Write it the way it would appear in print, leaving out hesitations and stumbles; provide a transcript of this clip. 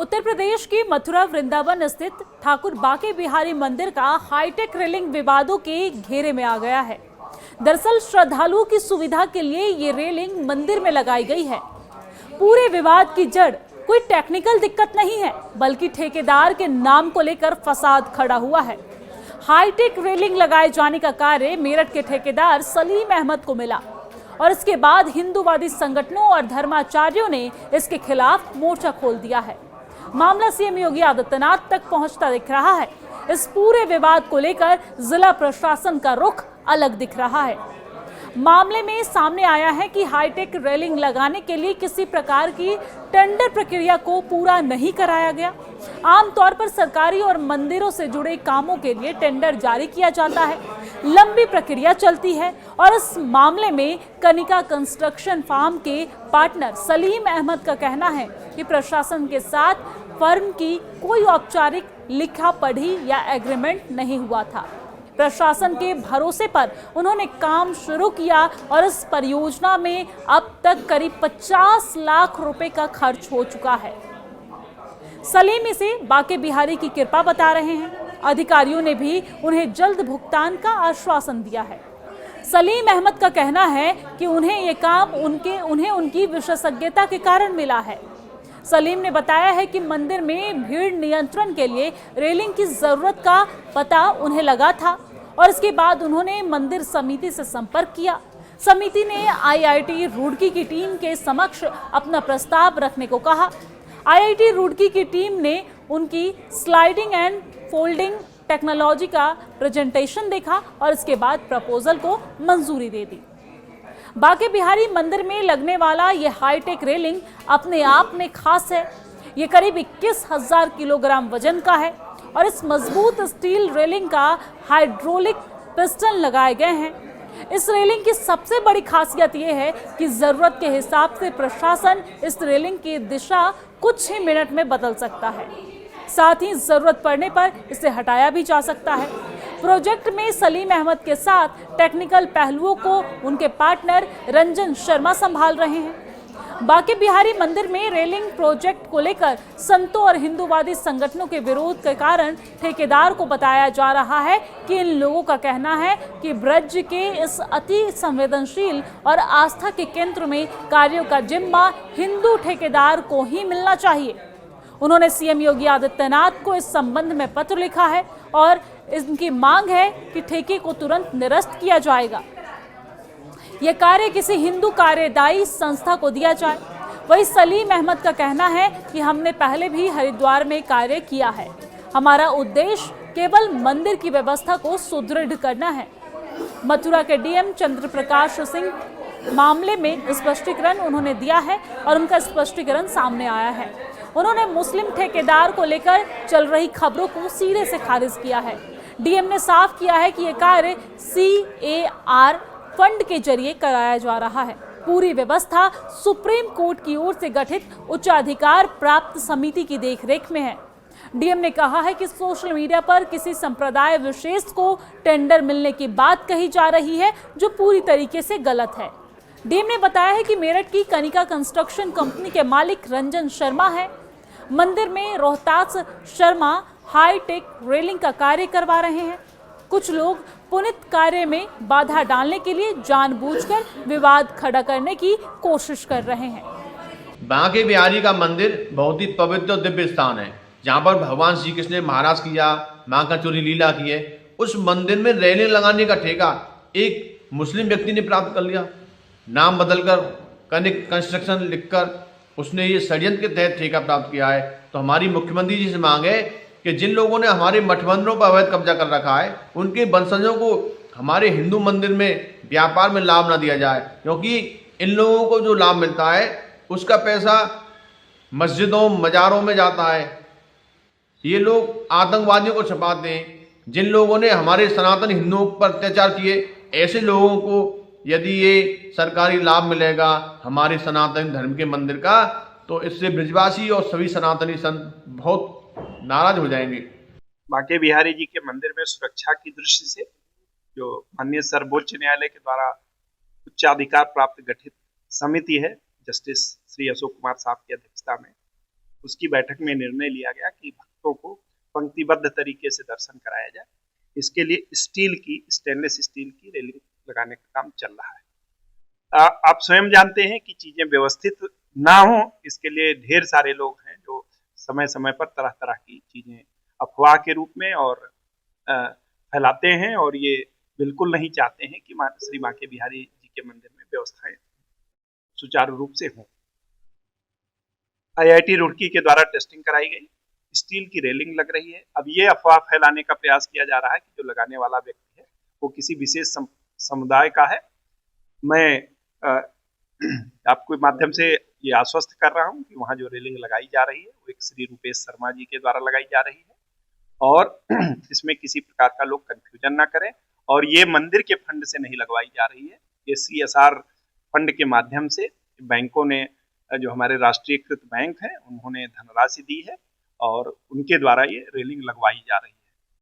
उत्तर प्रदेश के मथुरा वृंदावन स्थित ठाकुर बाके बिहारी मंदिर का हाईटेक रेलिंग विवादों के घेरे में आ गया है। दरअसल श्रद्धालुओं की सुविधा के लिए ये रेलिंग मंदिर में लगाई गई है। पूरे विवाद की जड़ कोई टेक्निकल दिक्कत नहीं है, बल्कि ठेकेदार के नाम को लेकर फसाद खड़ा हुआ है। हाईटेक रेलिंग लगाए जाने का कार्य मेरठ के ठेकेदार सलीम अहमद को मिला और इसके बाद हिंदूवादी संगठनों और धर्माचार्यों ने इसके खिलाफ मोर्चा खोल दिया है। मामला सीएम योगी आदित्यनाथ तक पहुंचता दिख रहा है। इस पूरे विवाद को लेकर जिला प्रशासन का रुख अलग दिख रहा है। मामले में सामने आया है कि हाईटेक रेलिंग लगाने के लिए किसी प्रकार की टेंडर प्रक्रिया को पूरा नहीं कराया गया। आमतौर पर सरकारी और मंदिरों से जुड़े कामों के लिए टेंडर जारी किया जाता है, लंबी प्रक्रिया चलती है और इस मामले में कनिका कंस्ट्रक्शन फार्म के पार्टनर सलीम अहमद का कहना है कि प्रशासन के साथ फर्म की कोई औपचारिक लिखा पढ़ी या एग्रीमेंट नहीं हुआ था। प्रशासन के भरोसे पर उन्होंने काम शुरू किया और इस परियोजना में अब तक करीब 50 लाख रुपए का खर्च हो चुका है। सलीम इसे बाके बिहारी की कृपा बता रहे हैं। अधिकारियों ने भी उन्हें जल्द भुगतान का आश्वासन दिया है। सलीम अहमद का कहना है कि उन्हें ये काम उनकी विशेषज्ञता के कारण मिला है। सलीम ने बताया है कि मंदिर में भीड़ नियंत्रण के लिए रेलिंग की जरूरत का पता उन्हें लगा था और इसके बाद उन्होंने मंदिर समिति से संपर्क किया। समिति ने आईआईटी रुड़की की टीम के समक्ष अपना प्रस्ताव रखने को कहा। आईआईटी रुड़की की टीम ने उनकी स्लाइडिंग एंड फोल्डिंग टेक्नोलॉजी का प्रेजेंटेशन देखा और इसके बाद प्रपोजल को मंजूरी दे दी। बाके बिहारी मंदिर में लगने वाला ये हाईटेक रेलिंग अपने आप में खास है। ये करीब 21,000 किलोग्राम वजन का है और इस मजबूत स्टील रेलिंग का हाइड्रोलिक पिस्टन लगाए गए हैं। इस रेलिंग की सबसे बड़ी खासियत ये है कि जरूरत के हिसाब से प्रशासन इस रेलिंग की दिशा कुछ ही मिनट में बदल सकता है। साथ ही जरूरत पड़ने पर इसे हटाया भी जा सकता है। प्रोजेक्ट में सलीम अहमद के साथ टेक्निकल पहलुओं को उनके पार्टनर रंजन शर्मा संभाल रहे हैं। बाके बिहारी मंदिर में रेलिंग प्रोजेक्ट को लेकर संतों और हिंदूवादी संगठनों के विरोध के कारण ठेकेदार को बताया जा रहा है कि इन लोगों का कहना है कि ब्रज के इस अति संवेदनशील और आस्था के केंद्र में कार्यों का जिम्मा हिंदू ठेकेदार को ही मिलना चाहिए। उन्होंने सीएम योगी आदित्यनाथ को इस संबंध में पत्र लिखा है और इनकी मांग है कि ठेके को तुरंत निरस्त किया जाएगा। यह कार्य किसी हिंदू कार्यदायी संस्था को दिया जाए। वही सलीम अहमद का कहना है कि हमने पहले भी हरिद्वार में कार्य किया है। हमारा उद्देश्य केवल मंदिर की व्यवस्था को सुदृढ़ करना है। मथुरा के डीएम चंद्र प्रकाश सिंह मामले में स्पष्टीकरण उन्होंने दिया है और उनका स्पष्टीकरण सामने आया है। उन्होंने मुस्लिम ठेकेदार को लेकर चल रही खबरों को सिरे से खारिज किया है। डीएम ने साफ किया है कि यह कार्य CAR फंड के जरिए कराया जा रहा है। पूरी व्यवस्था सुप्रीम कोर्ट की ओर से गठित उच्चाधिकार प्राप्त समिति की देखरेख में है। डीएम ने कहा है कि सोशल मीडिया पर किसी संप्रदाय विशेष को टेंडर मिलने की बात कही जा रही है, जो पूरी तरीके से गलत है। डीएम ने बताया है कि मेरठ की कनिका कंस्ट्रक्शन कंपनी के मालिक रंजन शर्मा है। मंदिर में रोहतास शर्मा हाईटेक रेलिंग का कार्य करवा रहे हैं। कुछ लोग पुनित कार्य में बाधा डालने के लिए जानबूझकर विवाद खड़ा करने की कोशिश कर रहे हैं। बाके बिहारी का मंदिर बहुत ही पवित्र और दिव्य स्थान है, जहाँ पर भगवान श्री कृष्ण ने महाराज किया, माँ का चोरी लीला की है। उस मंदिर में रेलिंग लगाने का ठेका एक मुस्लिम व्यक्ति ने प्राप्त कर लिया। नाम बदलकर कनिक कंस्ट्रक्शन लिखकर उसने ये षड्यंत्र के तहत ठेका प्राप्त किया है। तो हमारी मुख्यमंत्री जी से मांग है कि जिन लोगों ने हमारे मठ मंदिरों पर अवैध कब्जा कर रखा है, उनके वंशजों को हमारे हिंदू मंदिर में व्यापार में लाभ ना दिया जाए, क्योंकि इन लोगों को जो लाभ मिलता है उसका पैसा मस्जिदों मज़ारों में जाता है। ये लोग आतंकवादियों को छुपाते हैं। जिन लोगों ने हमारे सनातन हिंदुओं पर अत्याचार किए, ऐसे लोगों को यदि ये सरकारी लाभ मिलेगा हमारे सनातन धर्म के मंदिर का, तो इससे ब्रजवासी और सभी सनातनी संत बहुत नाराज हो जाएंगे। बाके बिहारी जी के मंदिर में सुरक्षा की दृष्टि से जो माननीय सर्वोच्च न्यायालय के द्वारा उच्चाधिकार प्राप्त गठित समिति है, जस्टिस श्री अशोक कुमार साहब की अध्यक्षता में, उसकी बैठक में निर्णय लिया गया कि भक्तों को पंक्तिबद्ध तरीके से दर्शन कराया जाए। इसके लिए स्टेनलेस स्टील की रेलिंग लगाने का काम चल रहा है। आप स्वयं जानते हैं कि चीजें व्यवस्थित ना हो, इसके लिए ढेर सारे लोग हैं जो समय समय पर तरह तरह की चीजें अफवाह के रूप में और फैलाते हैं, और ये बिल्कुल नहीं चाहते हैं कि श्री बांके बिहारी जी के मंदिर में व्यवस्थाएं सुचारू रूप से हों। IIT रुड़की के द्वारा टेस्टिंग कराई गई, स्टील की रेलिंग लग रही है। अब ये अफवाह फैलाने का प्रयास किया जा रहा है कि जो लगाने वाला व्यक्ति है वो किसी विशेष समुदाय का है। मैं आपके माध्यम से ये आश्वस्त कर रहा हूं कि वहां जो रेलिंग लगाई जा रही है वो एक श्री रूपेश शर्मा जी के द्वारा लगाई जा रही है, और इसमें किसी प्रकार का लोग कंफ्यूजन ना करें। और ये मंदिर के फंड से नहीं लगवाई जा रही है, ये CSR फंड के माध्यम से बैंकों ने, जो हमारे राष्ट्रीयकृत बैंक हैं, उन्होंने धनराशि दी है और उनके द्वारा ये रेलिंग लगवाई जा रही है।